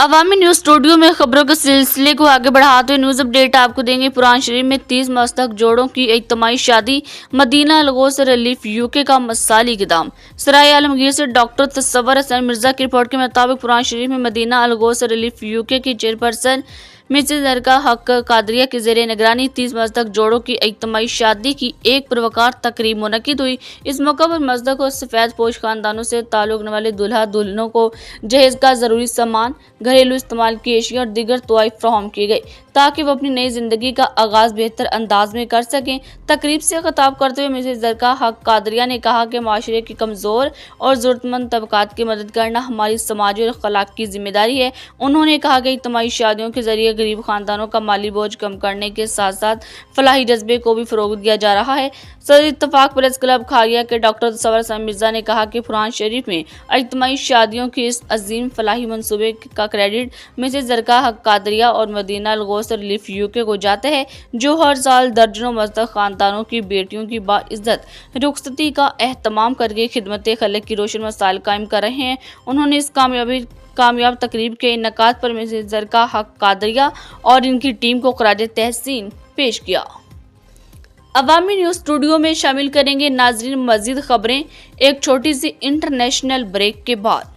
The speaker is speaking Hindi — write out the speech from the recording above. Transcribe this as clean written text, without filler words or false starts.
अवामी न्यूज स्टूडियो में खबरों के सिलसिले को आगे बढ़ाते हुए न्यूज अपडेट आपको देंगे। पुरान शरीफ में 30 मस्तक जोड़ों की इज्तिमाई शादी, मदीना लगोस रिलीफ यूके का मसाली इक़दाम। सराय आलमगीर से डॉक्टर तस्वर हसन मिर्जा की रिपोर्ट के मुताबिक पुरान शरीफ में मदीना अलगोस रिलीफ यूके की चेयरपर्सन मिसेज जरका हक कादरिया के ज़ेरे निगरानी 30 मस्तक जोड़ों की इज्तिमाई शादी की एक पुरवकार तकरीब मुनक्किद हुई। इस मौका पर मस्तक और सफ़ेद पोश खानदानों से ताल्लुक रखने वाले दुल्हा दुल्हनों को जहेज का ज़रूरी सामान, घरेलू इस्तेमाल की एशिया और दीगर तोहफ़े फराहम किए गए ताकि वो अपनी नई जिंदगी का आगाज़ बेहतर अंदाज में कर सकें। तकरीब से खिताब करते हुए मिसेज जरका हक कादरिया ने कहा कि माशरे के कमज़ोर और ज़रूरतमंद तबकात की मदद करना हमारी समाजी और अखलाकी जिम्मेदारी है। उन्होंने कहा कि इज्तिमाई शादियों के जरिए गरीब खानदानों का माली बोझ कम करने के साथ साथ फलाही जज्बे को भी फ़रोग़ दिया जा रहा है। सदर इत्तफाक प्रेस क्लब खारिया के डॉक्टर तस्वर हसन मिर्जा ने कहा कि कुरान शरीफ में इज्तिमाई शादियों की इस अजीम फलाही मंसूबे का क्रेडिट मिसेज जरका हक कादरिया और मदीना अलगोस रिलीफ यूके को जाता है, जो हर साल दर्जनों मस्तक खानदानों की बेटियों की बाइज्जत रुखसती का एहतमाम करके खिदमत खलक की रोशन मसाइल कायम कर रहे हैं। उन्होंने इस कामयाब तकरीब के इनकाद पर मिसेज जरका हक कादरिया और इनकी टीम को खराज तहसीन पेश किया। अवामी न्यूज स्टूडियो में शामिल करेंगे नाजरीन मजीद खबरें एक छोटी सी इंटरनेशनल ब्रेक के बाद।